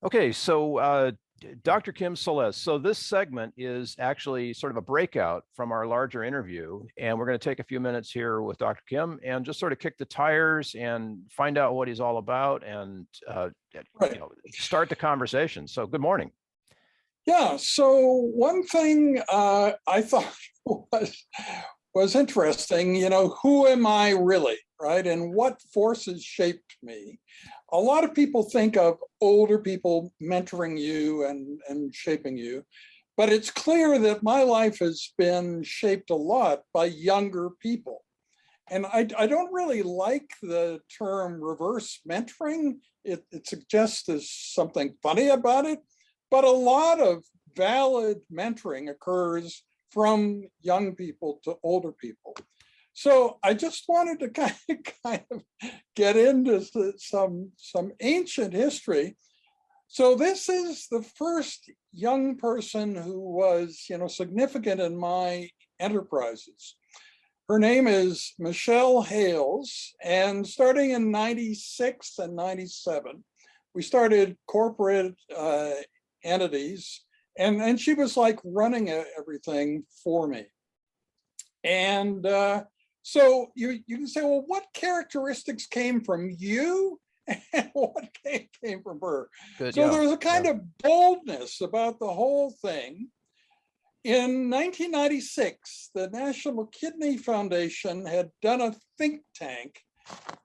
Okay, so Dr. Kim Solez. So this segment is actually sort of a breakout from our larger interview, and we're going to take a few minutes here with Dr. Kim and just sort of kick the tires and find out what he's all about and start the conversation. So good morning. Yeah. So one thing I thought was interesting. Who am I really, right? And what forces shaped me? A lot of people think of older people mentoring you and shaping you, but it's clear that my life has been shaped a lot by younger people. And I don't really like the term reverse mentoring. It suggests there's something funny about it, but a lot of valid mentoring occurs from young people to older people. So I just wanted to kind of get into some ancient history. So this is the first young person who was, significant in my enterprises. Her name is Michelle Hales, and starting in 96 and 97, we started corporate entities, and she was like running everything for me. And so you can say, well, what characteristics came from you and what came from her? Good, so there was a kind of boldness about the whole thing. In 1996, the National Kidney Foundation had done a think tank,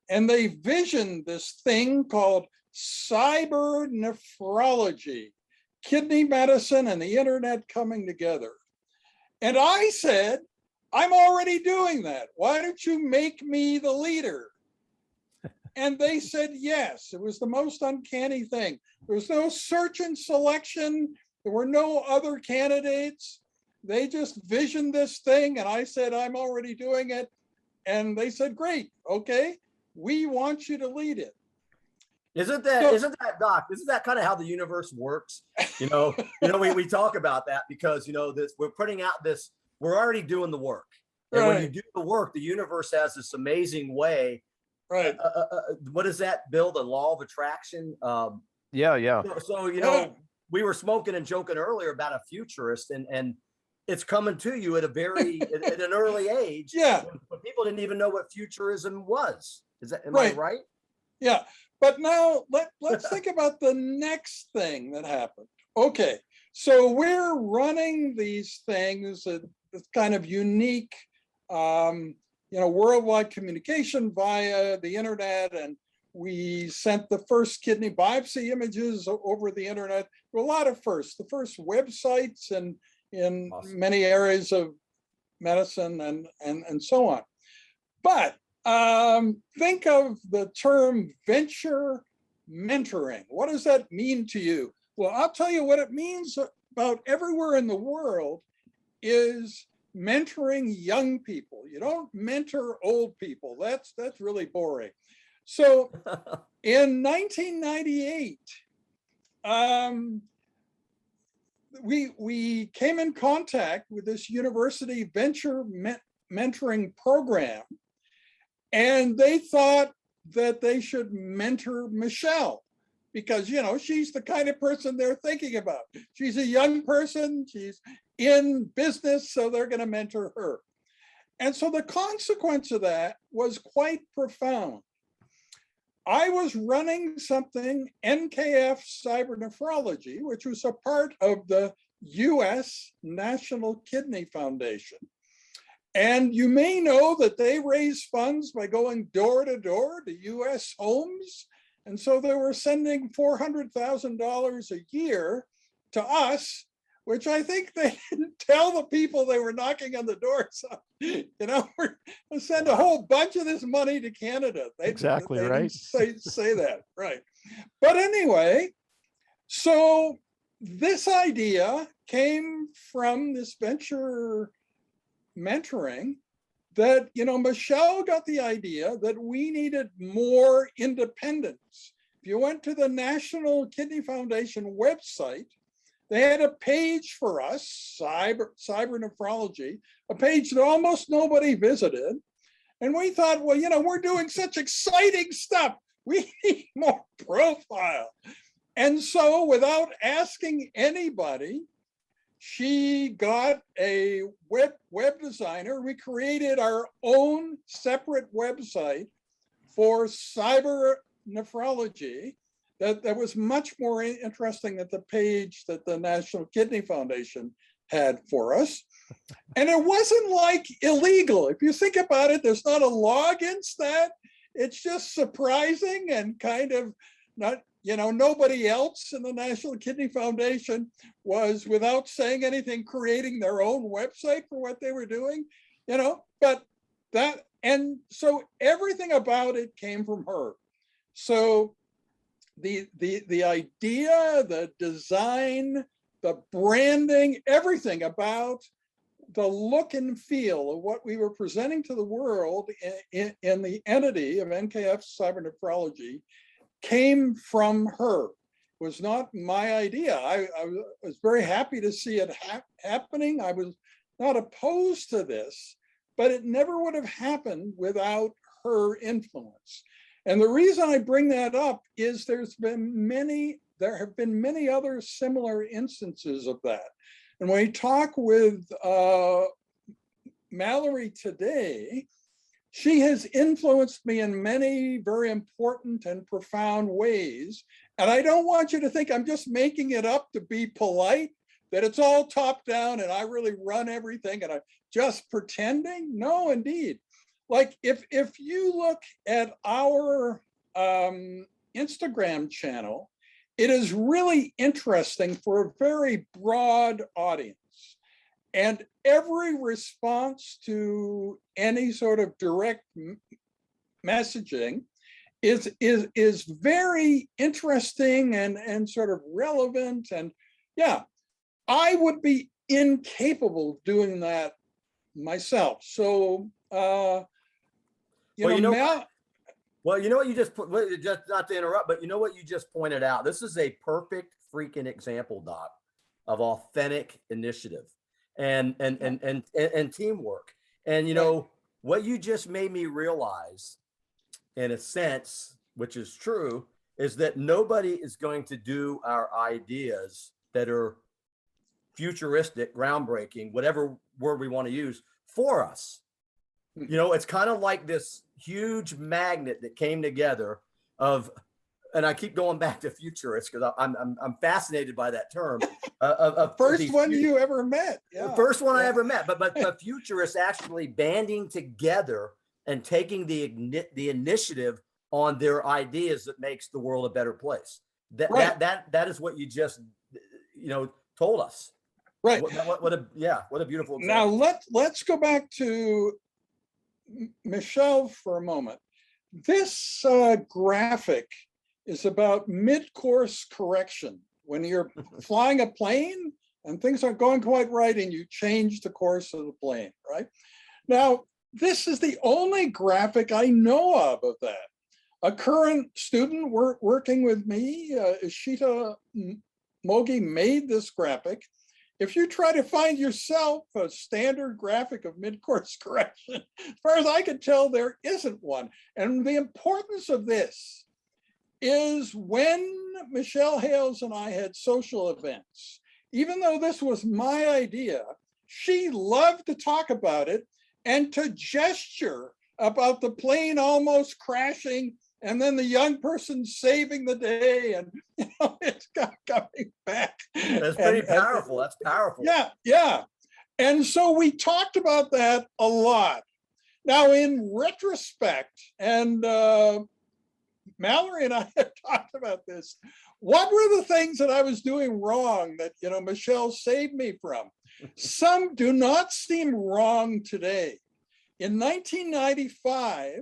and they visioned this thing called cyber nephrology, kidney medicine and the internet coming together. And I said, I'm already doing that. Why don't you make me the leader? And they said yes. It was the most uncanny thing. There was no search and selection. There were no other candidates. They just visioned this thing, and I said, I'm already doing it. And they said, great, okay, we want you to lead it. Isn't that, Doc? Isn't that kind of how the universe works? We talk about that because we're putting out this. We're already doing the work, and when you do the work, the universe has this amazing way. Right. What does that build? A law of attraction. Yeah. So we were smoking and joking earlier about a futurist, and it's coming to you at a very at an early age. Yeah. When people didn't even know what futurism was. Am I right? Yeah. But now let's think about the next thing that happened. Okay. So we're running these things at this kind of unique, worldwide communication via the internet. And we sent the first kidney biopsy images over the internet. There were a lot of firsts, the first websites and in awesome. Many areas of medicine and so on. But think of the term venture mentoring. What does that mean to you? Well, I'll tell you what it means about everywhere in the world is mentoring young people. You don't mentor old people. That's really boring. So in 1998, we came in contact with this university venture mentoring program, and they thought that they should mentor Michelle because, she's the kind of person they're thinking about. She's a young person, she's in business, so they're going to mentor her. And so the consequence of that was quite profound. I was running something, NKF Cyber Nephrology, which was a part of the US National Kidney Foundation. And you may know that they raise funds by going door to door to US homes. And so they were sending $400,000 a year to us, which I think they didn't tell the people they were knocking on the door. So, we're send a whole bunch of this money to Canada. They right. Didn't say that, right. But anyway, so this idea came from this venture mentoring that, Michelle got the idea that we needed more independence. If you went to the National Kidney Foundation website, they had a page for us, cyber nephrology, a page that almost nobody visited. And we thought, well, we're doing such exciting stuff. We need more profile. And so without asking anybody, she got a web designer. We created our own separate website for cyber nephrology that was much more interesting than the page that the National Kidney Foundation had for us. And it wasn't like illegal. If you think about it, there's not a law against that. It's just surprising and kind of not, nobody else in the National Kidney Foundation was, without saying anything, creating their own website for what they were doing, but that, and so everything about it came from her. So the idea, the design, the branding, everything about the look and feel of what we were presenting to the world in the entity of NKF Cybernephrology came from her. It was not my idea. I was very happy to see it happening. I was not opposed to this, but it never would have happened without her influence. And the reason I bring that up is there have been many other similar instances of that. And when we talk with Mallory today, she has influenced me in many very important and profound ways. And I don't want you to think I'm just making it up to be polite, that it's all top down and I really run everything and I'm just pretending. No, indeed. Like if you look at our Instagram channel, it is really interesting for a very broad audience. And every response to any sort of direct messaging is very interesting and sort of relevant. And yeah, I would be incapable of doing that myself. So, well, you know what you just not to interrupt, but you know what you just pointed out? This is a perfect freaking example, Doc, of authentic initiative and teamwork. And what you just made me realize, in a sense, which is true, is that nobody is going to do our ideas that are futuristic, groundbreaking, whatever word we want to use, for us. It's kind of like this huge magnet that came together of, and I keep going back to futurist because I'm fascinated by that term. First one you ever met. Yeah. The first one I ever met, but futurists actually banding together and taking the initiative on their ideas that makes the world a better place. That is what you just told us. Right. What a beautiful example. Now let's go back to Michelle for a moment. This graphic is about mid-course correction. When you're flying a plane and things aren't going quite right and you change the course of the plane, right? Now, this is the only graphic I know of that. A current student working with me, Ishita Mogi, made this graphic. If you try to find yourself a standard graphic of mid-course correction, as far as I can tell, there isn't one. And the importance of this is when Michelle Hales and I had social events, even though this was my idea, she loved to talk about it and to gesture about the plane almost crashing and then the young person saving the day, and it's coming back. That's pretty powerful. That's powerful. Yeah. And so we talked about that a lot. Now, in retrospect, and Mallory and I have talked about this, what were the things that I was doing wrong that Michelle saved me from? Some do not seem wrong today. In 1995,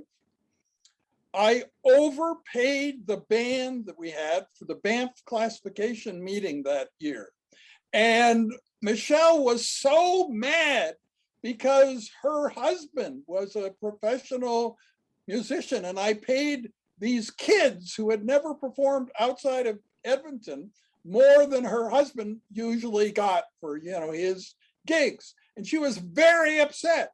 I overpaid the band that we had for the Banff classification meeting that year. And Michelle was so mad because her husband was a professional musician, and I paid these kids who had never performed outside of Edmonton more than her husband usually got for his gigs. And she was very upset.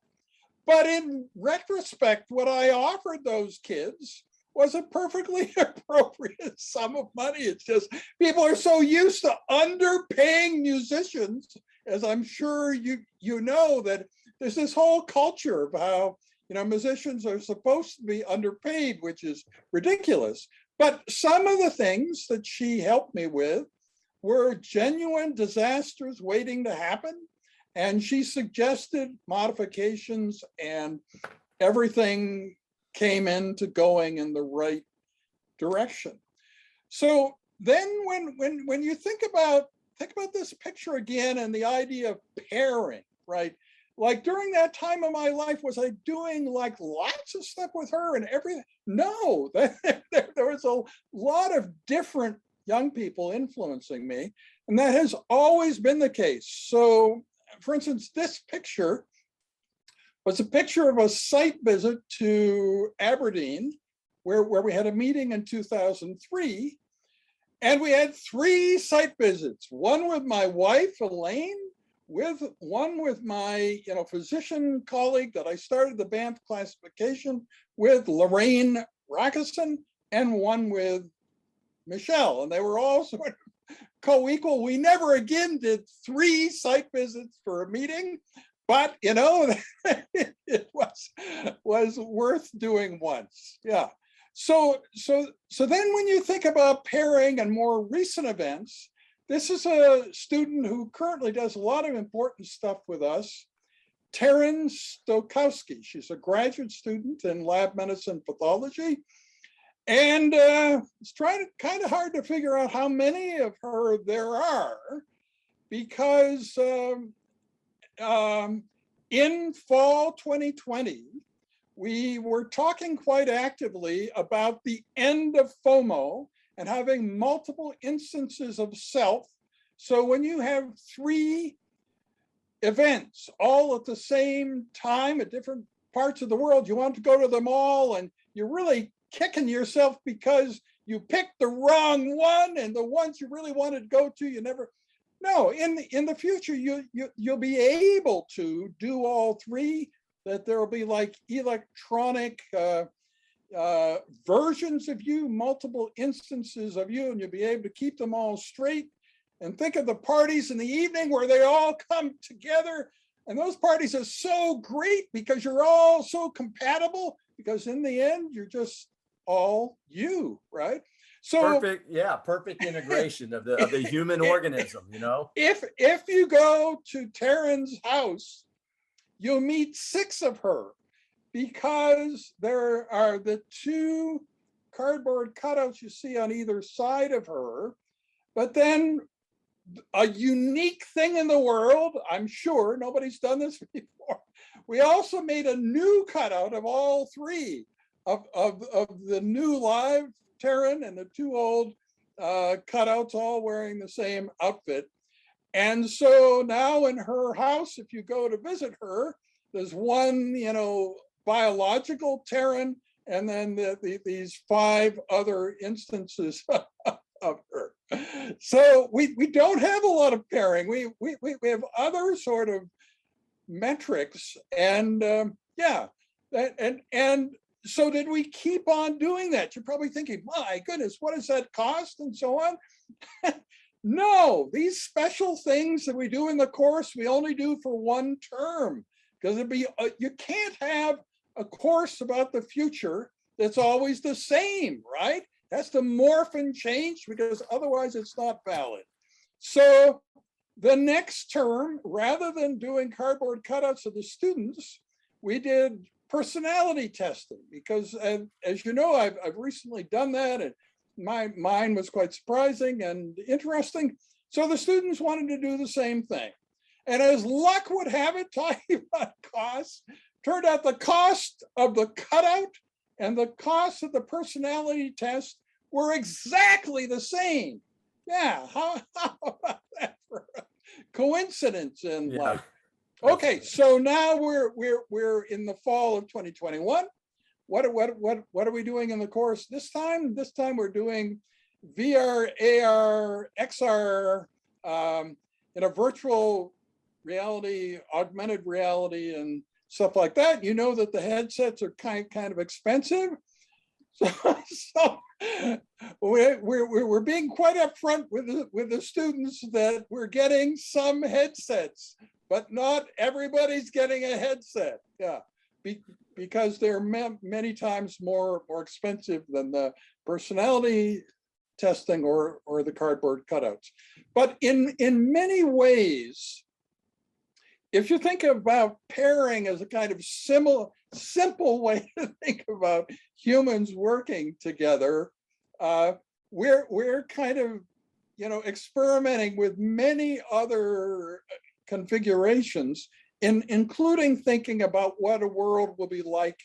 But in retrospect, what I offered those kids was a perfectly appropriate sum of money. It's just people are so used to underpaying musicians, as I'm sure you know, that there's this whole culture of how, you know, musicians are supposed to be underpaid, which is ridiculous. But some of the things that she helped me with were genuine disasters waiting to happen. And she suggested modifications, and everything came into going in the right direction. So then when you think about this picture again and the idea of pairing, right? Like during that time of my life, was I doing like lots of stuff with her and everything? No, there was a lot of different young people influencing me, and that has always been the case. So for instance, this picture was a picture of a site visit to Aberdeen, where we had a meeting in 2003. And we had 3 site visits, one with my wife, Elaine, one with my physician colleague that I started the Banff classification with, Lorraine Rackison, and one with Michelle. And they were all sort of co-equal. We never again did 3 site visits for a meeting, but it was worth doing once. Yeah. So then when you think about pairing and more recent events, this is a student who currently does a lot of important stuff with us, Taryn Stokowski. She's a graduate student in lab medicine pathology. And it's kind of hard to figure out how many of her there are, because in fall 2020, we were talking quite actively about the end of FOMO and having multiple instances of self. So when you have 3 events all at the same time at different parts of the world, you want to go to them all, and you're really kicking yourself because you picked the wrong one, and the ones you really wanted to go to, you never. No, in the future, you'll be able to do all 3. That there will be like electronic versions of you, multiple instances of you, and you'll be able to keep them all straight. And think of the parties in the evening where they all come together. And those parties are so great because you're all so compatible, because in the end, you're just all you, right? So perfect integration of the human organism, If you go to Taryn's house, you'll meet 6 of her, because there are the 2 cardboard cutouts you see on either side of her. But then a unique thing in the world, I'm sure nobody's done this before, we also made a new cutout of all 3 of the new live Taryn and the 2 old cutouts, all wearing the same outfit. And so now in her house, if you go to visit her, there's one, biological Taryn, and then these 5 other instances of her. So we don't have a lot of pairing. We have other sort of metrics, and and so did we keep on doing that? You're probably thinking, my goodness, what does that cost, and so on. No, these special things that we do in the course, we only do for 1 term, because you can't have a course about the future that's always the same, right? It has to morph and change, because otherwise it's not valid. So the next term, rather than doing cardboard cutouts of the students, we did personality testing, because as you know, I've recently done that, and mine was quite surprising and interesting. So the students wanted to do the same thing. And as luck would have it, talking about costs, turned out the cost of the cutout and the cost of the personality test were exactly the same. Yeah, how about that for a coincidence in life? Okay, so now we're in the fall of 2021. What are we doing in the course this time? This time we're doing VR, AR, XR, virtual reality, augmented reality, and stuff like that. You know that the headsets are kind of expensive. So we're being quite upfront with the students that we're getting some headsets, but not everybody's getting a headset. Yeah, because they're many times more expensive than the personality testing or the cardboard cutouts. But in many ways, if you think about pairing as a kind of simple way to think about humans working together, we're kind of, experimenting with many other configurations, including thinking about what a world will be like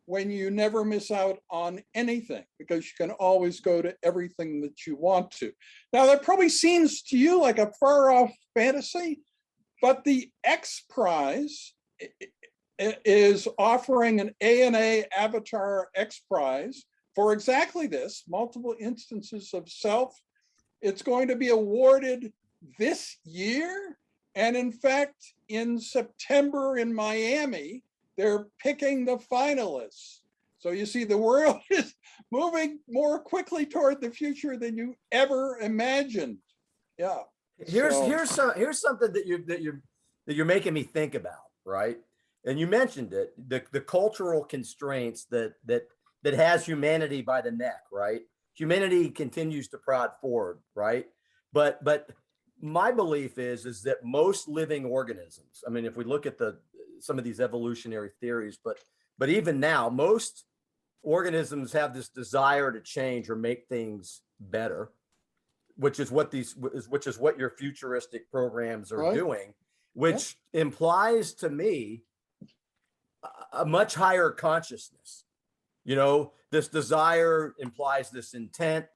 when you never miss out on anything, because you can always go to everything that you want to. Now, that probably seems to you like a far off fantasy, but the X Prize is offering an ANA Avatar X Prize for exactly this, multiple instances of self. It's going to be awarded this year. And in fact, in September in Miami, they're picking the finalists. So you see, the world is moving more quickly toward the future than you ever imagined. Yeah. Here's something that you're making me think about, right? And you mentioned it, the cultural constraints that has humanity by the neck, right? Humanity continues to prod forward, right? But my belief is that most living organisms, I mean, if we look at some of these evolutionary theories, but even now, most organisms have this desire to change or make things better, which is what your futuristic programs are doing, which implies to me a much higher consciousness. This desire implies this intent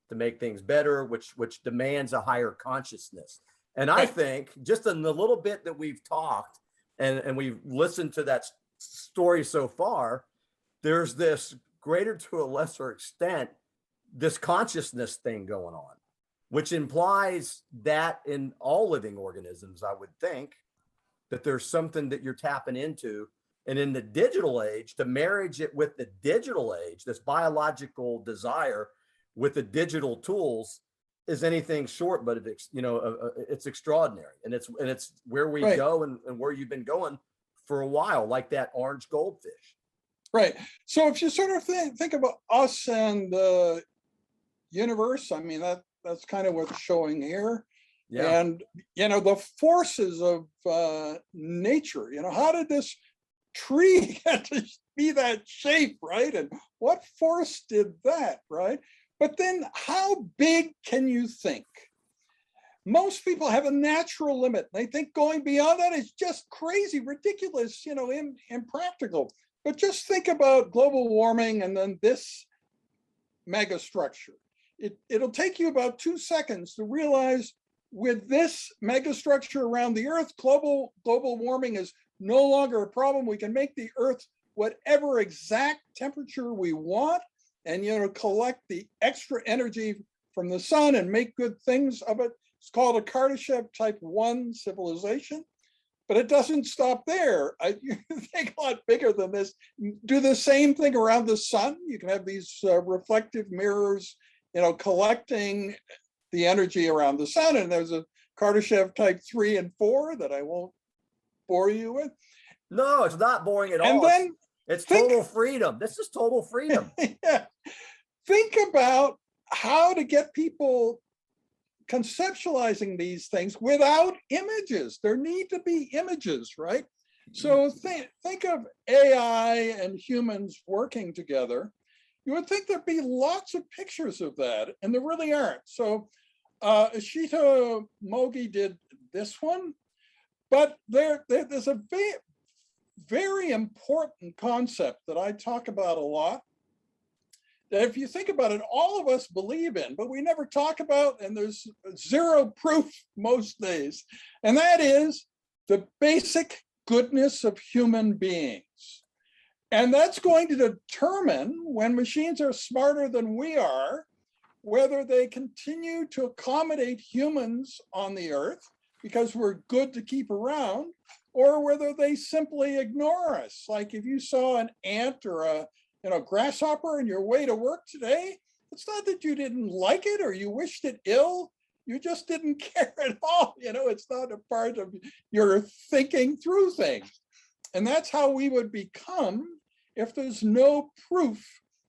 to make things better, which demands a higher consciousness. And I think just in the little bit that we've talked and we've listened to that story so far, there's this greater to a lesser extent, this consciousness thing going on, which implies that in all living organisms, I would think that there's something that you're tapping into. And in the digital age, to marriage it with the digital age, this biological desire with the digital tools is anything short, but it's extraordinary. And it's where we go and where you've been going for a while, like that orange goldfish. Right. So if you sort of think about us and the universe, I mean, that's kind of what's showing here. Yeah. And, the forces of nature, how did this tree get to be that shape, right? And what force did that, right? But then how big can you think? Most people have a natural limit. They think going beyond that is just crazy, ridiculous, impractical. But just think about global warming and then this megastructure. It'll take you about 2 seconds to realize with this megastructure around the Earth, global warming is no longer a problem. We can make the Earth whatever exact temperature we want and, collect the extra energy from the sun and make good things of it. It's called a Kardashev type 1 civilization, but it doesn't stop there. You think a lot bigger than this. Do the same thing around the sun. You can have these reflective mirrors, collecting the energy around the sun. And there's a Kardashev type 3 and 4 that I won't bore you with. No, it's not boring at all. And then it's total freedom. This is total freedom. Yeah. Think about how to get people conceptualizing these things without images. There need to be images, right? So think of AI and humans working together. You would think there'd be lots of pictures of that, and there really aren't. So Ishita Mogi did this one, but there's a very important concept that I talk about a lot, that if you think about it, all of us believe in, but we never talk about, and there's zero proof most days, and that is the basic goodness of human beings. And that's going to determine, when machines are smarter than we are, whether they continue to accommodate humans on the Earth because we're good to keep around, or whether they simply ignore us. Like if you saw an ant or a grasshopper on your way to work today, it's not that you didn't like it or you wished it ill. You just didn't care at all. It's not a part of your thinking through things. And that's how we would become if there's no proof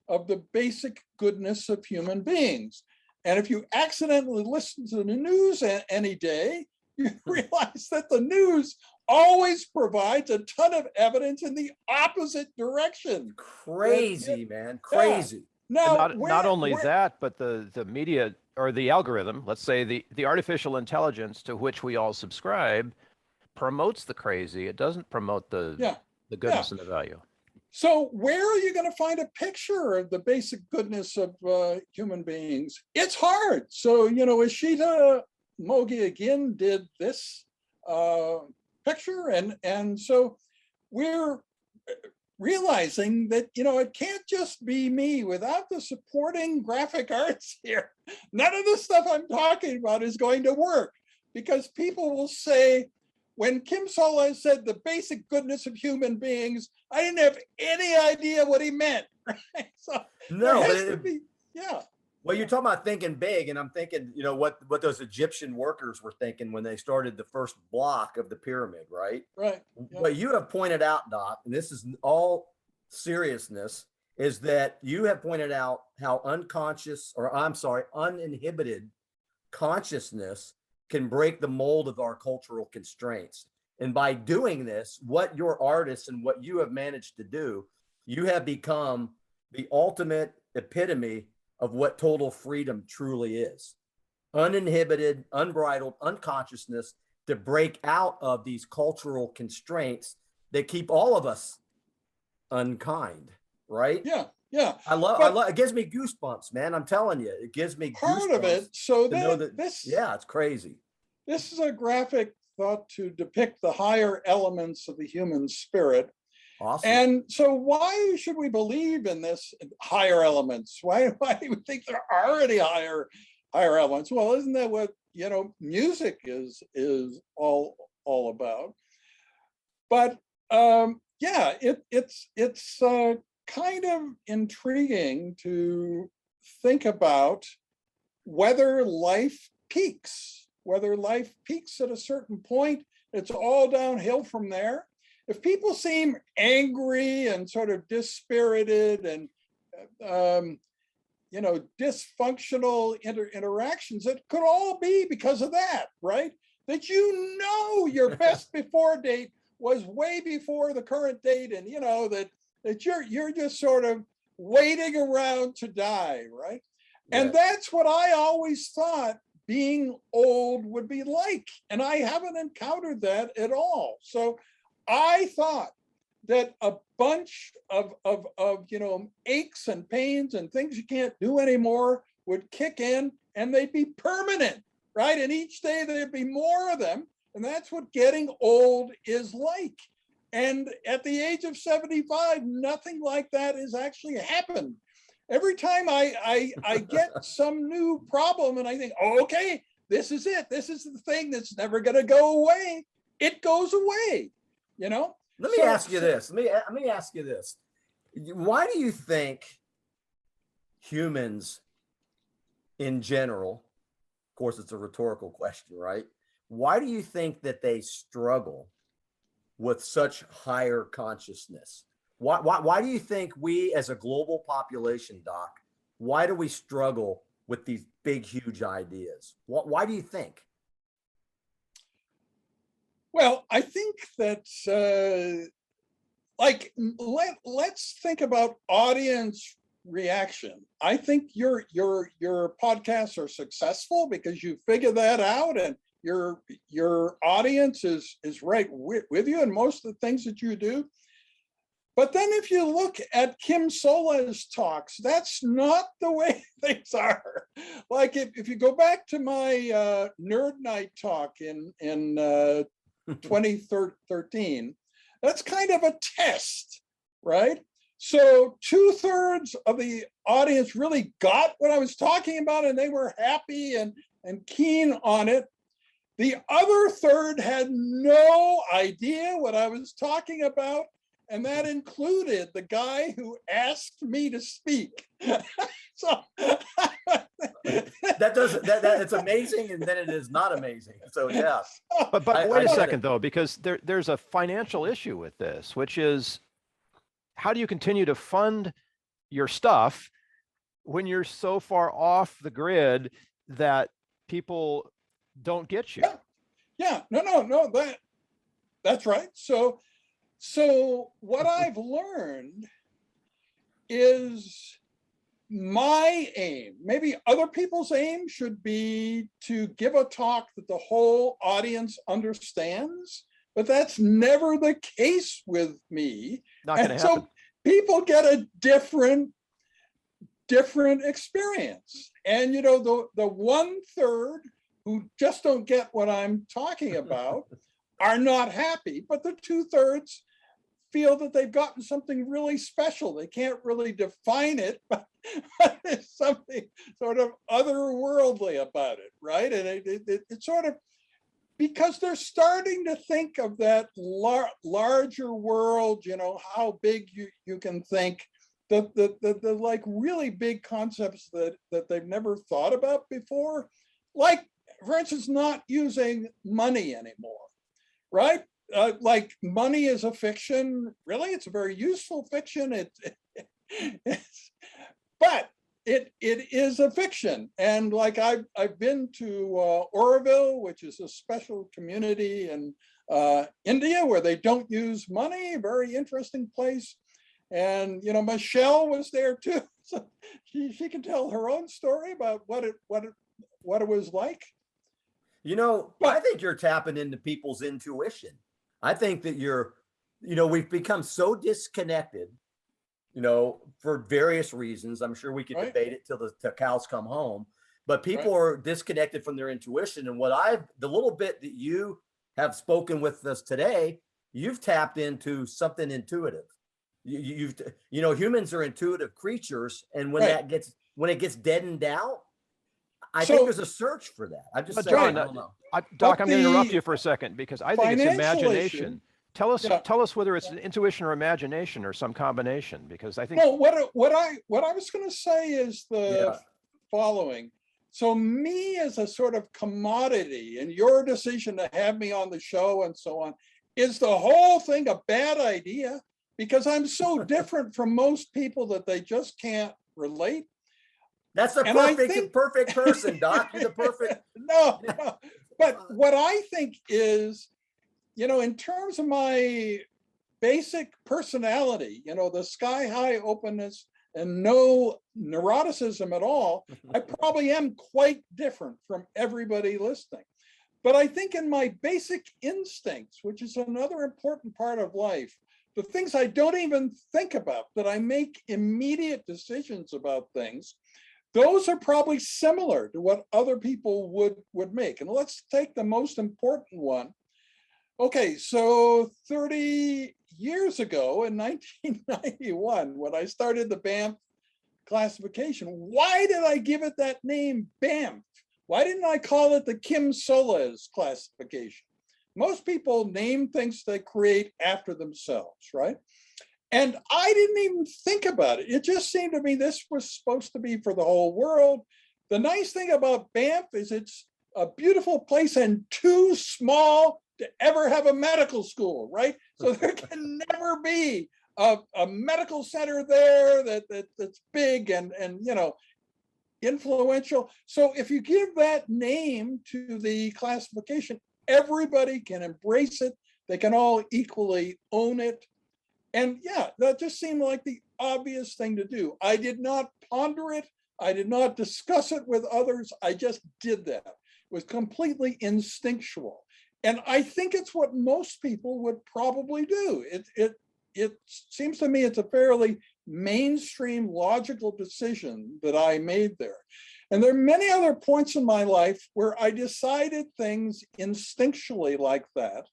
of the basic goodness of human beings. And if you accidentally listen to the news any day, you realize that the news always provides a ton of evidence in the opposite direction. Crazy, man. Crazy. Now, not only that, but the media or the algorithm, let's say the artificial intelligence to which we all subscribe, promotes the crazy. It doesn't promote the goodness and the value. So where are you going to find a picture of the basic goodness of human beings? It's hard. So, Ishita Mogi again did this picture. And so we're realizing that, it can't just be me without the supporting graphic arts here. None of the stuff I'm talking about is going to work, because people will say, when Kim Solez said the basic goodness of human beings, I didn't have any idea what he meant. Right? So no, Well, you're talking about thinking big, and I'm thinking, what those Egyptian workers were thinking when they started the first block of the pyramid, right? Right. Yeah. What you have pointed out, Doc, and this is all seriousness, is that you have pointed out how uninhibited consciousness can break the mold of our cultural constraints. And by doing this, what your artists and what you have managed to do, you have become the ultimate epitome of what total freedom truly is. Uninhibited, unbridled, unconsciousness to break out of these cultural constraints that keep all of us unkind, right? Yeah. Yeah. I love it. Gives me goosebumps, man. I'm telling you, it gives me part goosebumps. Of it. So it's crazy. This is a graphic thought to depict the higher elements of the human spirit. Awesome. And so why should we believe in this higher elements? Why do we think there are already higher elements? Well, isn't that what, music is all about? But it's kind of intriguing to think about whether life peaks at a certain point. It's all downhill from there. If people seem angry and sort of dispirited and dysfunctional interactions, it could all be because of that, right? That your best before date was way before the current date, and that you're just sort of waiting around to die, right? Yeah. And that's what I always thought being old would be like, and I haven't encountered that at all. So I thought that a bunch of aches and pains and things you can't do anymore would kick in, and they'd be permanent, right? And each day there'd be more of them, and that's what getting old is like. And at the age of 75, nothing like that has actually happened. Every time I get some new problem and I think, okay, this is it. This is the thing that's never going to go away. It goes away. Let me ask you this. Let me ask you this. Why do you think humans in general, of course, it's a rhetorical question, right? Why do you think that they struggle with such higher consciousness? Why do you think we as a global population, Doc, why do we struggle with these big, huge ideas? Why do you think? Well, I think that, let's think about audience reaction. I think your podcasts are successful because you figure that out, and your audience is right with you in most of the things that you do. But then if you look at Kim Solez talks, that's not the way things are. Like if you go back to my Nerd Night talk in 2013, that's kind of a test, right? So 2/3 of the audience really got what I was talking about, and they were happy and keen on it. The other third had no idea what I was talking about, And that included the guy who asked me to speak. So it's amazing, and then it is not amazing. So yeah. But wait a second though, because there's a financial issue with this, which is how do you continue to fund your stuff when you're so far off the grid that people don't get you? Yeah. No. That's right. So what I've learned is my aim, maybe other people's aim, should be to give a talk that the whole audience understands, but that's never the case with me. Not going to happen. So people get a different experience. And the 1/3 who just don't get what I'm talking about are not happy, but the 2/3 feel that they've gotten something really special. They can't really define it, but there's something sort of otherworldly about it, right? And it's sort of because they're starting to think of that larger world, how big you can think, the like really big concepts that they've never thought about before, like, for instance, not using money anymore, right? Like money is a fiction. Really, it's a very useful fiction. But it is a fiction. And like I've been to Oroville, which is a special community in India where they don't use money. Very interesting place. And Michelle was there too, so she can tell her own story about what it was like. I think you're tapping into people's intuition. I think that we've become so disconnected, for various reasons. I'm sure we could debate it till the cows come home, but people are disconnected from their intuition. And the little bit that you have spoken with us today, you've tapped into something intuitive. Humans are intuitive creatures. And when it gets deadened out, I think there's a search for that. I'm just saying, John, I don't know. Doc, I'm going to interrupt you for a second because I think it's imagination. Issue. Tell us whether it's intuition or imagination or some combination, because I think. Well, what I was going to say is the following. So me as a sort of commodity, and your decision to have me on the show and so on, is the whole thing a bad idea? Because I'm so different from most people that they just can't relate. That's the perfect person, Doc. You're the perfect. No. But what I think is, in terms of my basic personality, the sky high openness and no neuroticism at all, I probably am quite different from everybody listening. But I think in my basic instincts, which is another important part of life, the things I don't even think about, that I make immediate decisions about things, those are probably similar to what other people would make. And let's take the most important one. Okay, so 30 years ago in 1991, when I started the Banff classification, why did I give it that name, Banff? Why didn't I call it the Kim Solez classification? Most people name things they create after themselves, right? And I didn't even think about it. It just seemed to me this was supposed to be for the whole world. The nice thing about Banff is it's a beautiful place and too small to ever have a medical school, right? So there can never be a medical center there that's big and influential. So if you give that name to the classification, everybody can embrace it. They can all equally own it. And that just seemed like the obvious thing to do. I did not ponder it. I did not discuss it with others. I just did that. It was completely instinctual. And I think it's what most people would probably do. It seems to me it's a fairly mainstream logical decision that I made there. And there are many other points in my life where I decided things instinctually like that.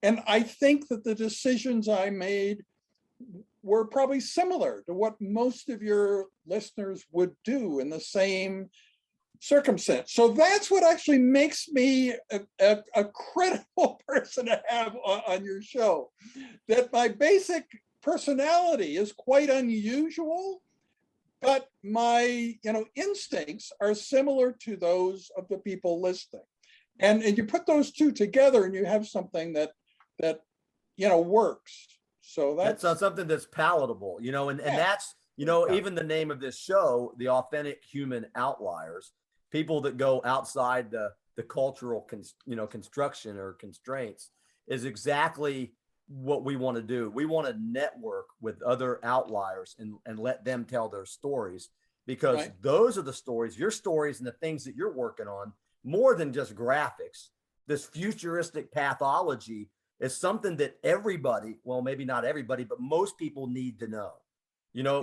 And I think that the decisions I made were probably similar to what most of your listeners would do in the same circumstance. So that's what actually makes me a credible person to have on your show. That my basic personality is quite unusual, but my, instincts are similar to those of the people listening. And you put those two together and you have something that works. So that's something that's palatable, and that's, even the name of this show, The Authentic Human Outliers, people that go outside the cultural, construction or constraints, is exactly what we want to do. We want to network with other outliers and let them tell their stories, because those are the stories, your stories and the things that you're working on, more than just graphics. This futuristic pathology is something that everybody, well, maybe not everybody, but most people need to know.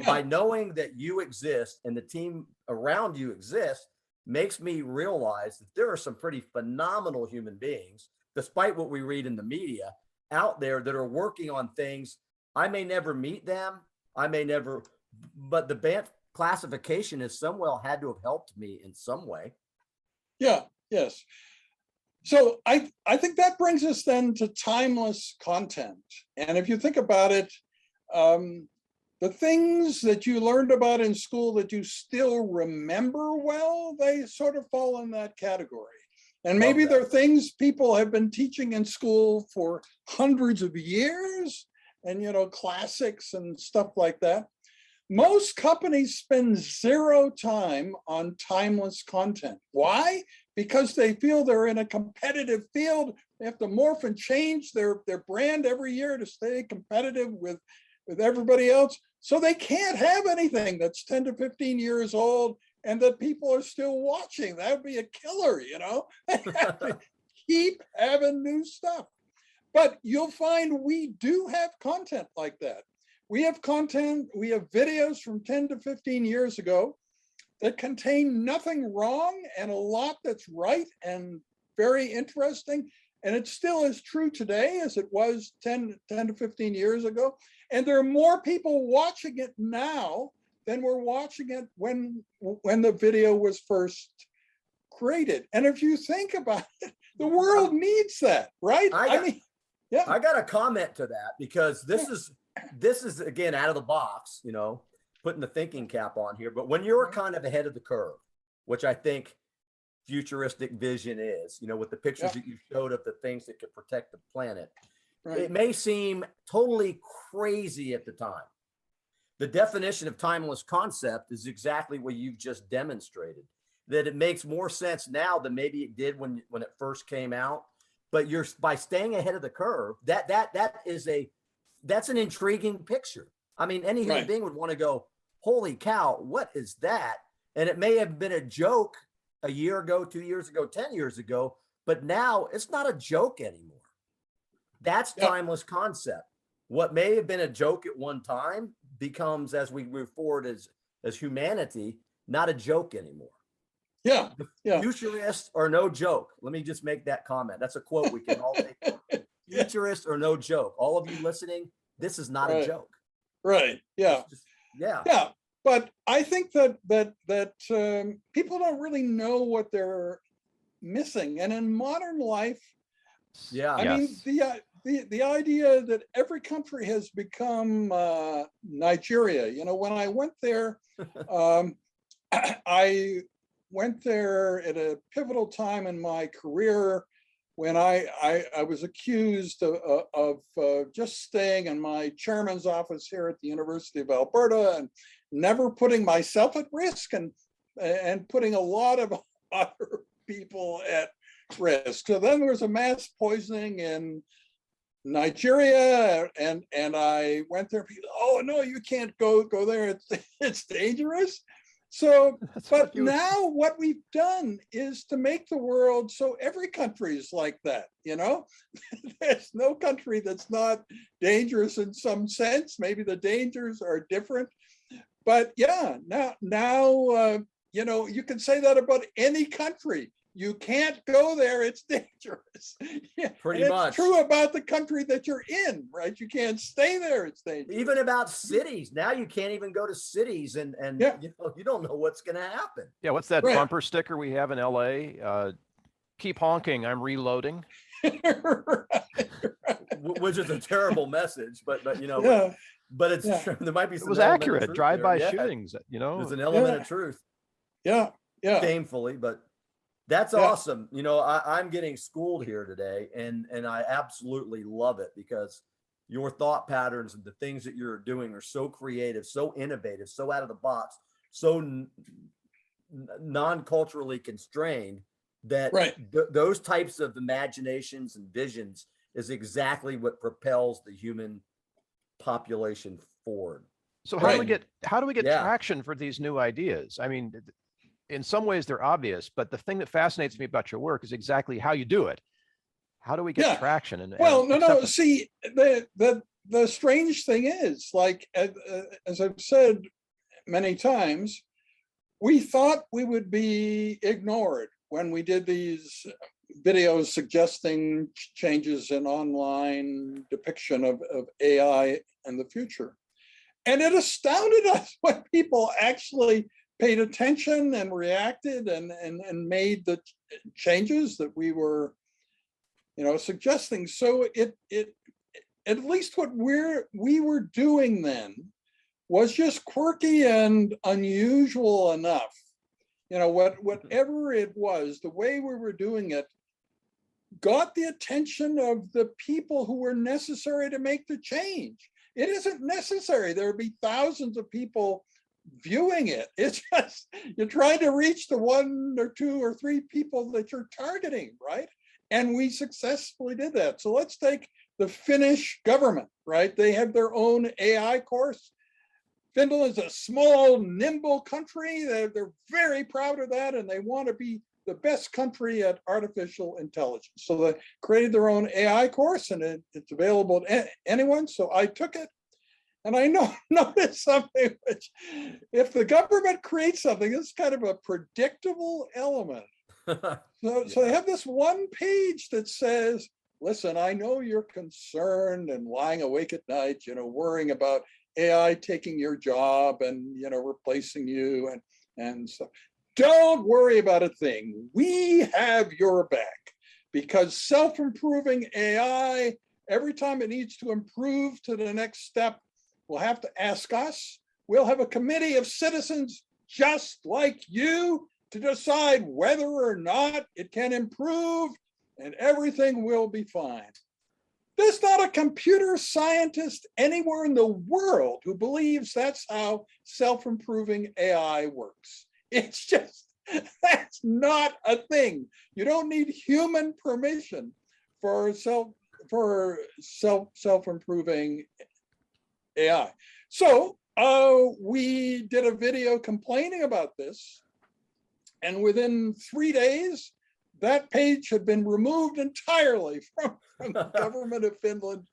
By knowing that you exist and the team around you exists, makes me realize that there are some pretty phenomenal human beings, despite what we read in the media, out there that are working on things. I may never meet them. But the band classification has somewhat had to have helped me in some way. Yeah, yes. So I think that brings us then to timeless content. And if you think about it, the things that you learned about in school that you still remember well, they sort of fall in that category. And maybe there are things people have been teaching in school for hundreds of years, and classics and stuff like that. Most companies spend zero time on timeless content. Why? Because they feel they're in a competitive field. They have to morph and change their brand every year to stay competitive with everybody else. So they can't have anything that's 10 to 15 years old and that people are still watching. That would be a killer, They have to keep having new stuff. But you'll find we do have content like that. We have content, we have videos from 10 to 15 years ago that contain nothing wrong and a lot that's right and very interesting. And it still is true today as it was 10 to 15 years ago. And there are more people watching it now than were watching it when the video was first created. And if you think about it, the world needs that, right? I got a comment to that, because this is again out of the box, putting the thinking cap on here. But when you're kind of ahead of the curve, which I think futuristic vision is, with the pictures that you showed of the things that could protect the planet, it may seem totally crazy at the time. The definition of timeless concept is exactly what you've just demonstrated, that it makes more sense now than maybe it did when it first came out. But by staying ahead of the curve, that's an intriguing picture. I mean, any human being would want to go, holy cow, what is that? And it may have been a joke a year ago, 2 years ago, 10 years ago, but now it's not a joke anymore. That's timeless concept. What may have been a joke at one time becomes, as we move forward as humanity, not a joke anymore. Yeah. Futurists are no joke. Let me just make that comment. That's a quote we can all take. Futurists are no joke. All of you listening, this is not a joke. Right. Yeah. Yeah. But I think that people don't really know what they're missing. And in modern life, I mean, the idea that every country has become Nigeria. When I went there, I went there at a pivotal time in my career when I was accused of just staying in my chairman's office here at the University of Alberta and never putting myself at risk and putting a lot of other people at risk. So then there was a mass poisoning in Nigeria, and I went there. People, oh no, you can't go there. It's dangerous. So, but now what we've done is to make the world so every country is like that. There's no country that's not dangerous in some sense. Maybe the dangers are different, but now you can say that about any country. You can't go there, it's dangerous. Pretty much. It's true about the country that you're in, right? You can't stay there, it's dangerous. Even about cities. Now you can't even go to cities and you don't know what's going to happen. Yeah, what's that bumper sticker we have in LA? Keep honking, I'm reloading. Right. Which is a terrible message, but but it's Yeah. true. There might be It some was element of accurate. truth Drive-by there. Yeah, shootings, you know. there's an element Yeah. of truth. Yeah. Yeah. Shamefully, but that's Yeah. awesome. You know, I'm getting schooled here today, and I absolutely love it, because your thought patterns and the things that you're doing are so creative, so innovative, so out of the box, so non-culturally constrained, that Right. those types of imaginations and visions is exactly what propels the human population forward. So how do we Right. get Yeah. traction for these new ideas? I mean, in some ways they're obvious, but the thing that fascinates me about your work is exactly how you do it. How do we get Yeah. traction? And Well, no. acceptance? See, the strange thing is, like, as I've said many times, we thought we would be ignored when we did these videos suggesting changes in online depiction of AI and the future. And it astounded us when people actually paid attention and reacted and made the changes that we were, suggesting. So it at least what we were doing then was just quirky and unusual enough. Whatever it was, the way we were doing it got the attention of the people who were necessary to make the change. It isn't necessary. There would be thousands of people viewing it. It's just, you're trying to reach the 1 or 2 or 3 people that you're targeting, right? And we successfully did that. So let's take the Finnish government, right? They have their own AI course. Finland is a small, nimble country. They're very proud of that, and they want to be the best country at artificial intelligence. So they created their own AI course, and it's available to anyone. So I took it, and I noticed something, which, if the government creates something, it's kind of a predictable element. So they have this one page that says, listen, I know you're concerned and lying awake at night, worrying about AI taking your job and, replacing you and so. Don't worry about a thing. We have your back, because self-improving AI, every time it needs to improve to the next step, will have to ask us. We'll have a committee of citizens just like you to decide whether or not it can improve, and everything will be fine. There's not a computer scientist anywhere in the world who believes that's how self-improving AI works. It's just, that's not a thing. You don't need human permission for self-improving AI. So we did a video complaining about this, and within 3 days, that page had been removed entirely from the government of Finland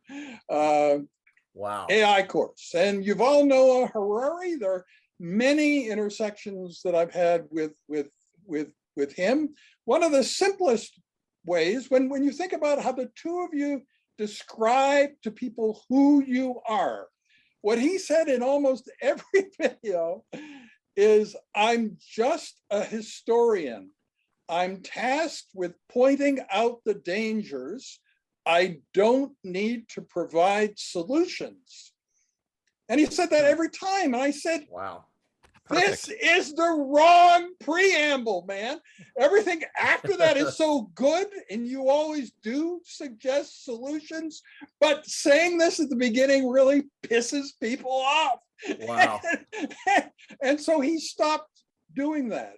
Wow. AI course. And Yuval Noah Harari, there are many intersections that I've had with him. One of the simplest ways, when you think about how the two of you describe to people who you are, what he said in almost every video is, I'm just a historian. I'm tasked with pointing out the dangers. I don't need to provide solutions. And he said that every time. And I said, wow, this is the wrong preamble, man. Everything after that is so good, and you always do suggest solutions, but saying this at the beginning really pisses people off. Wow. And so he stopped doing that.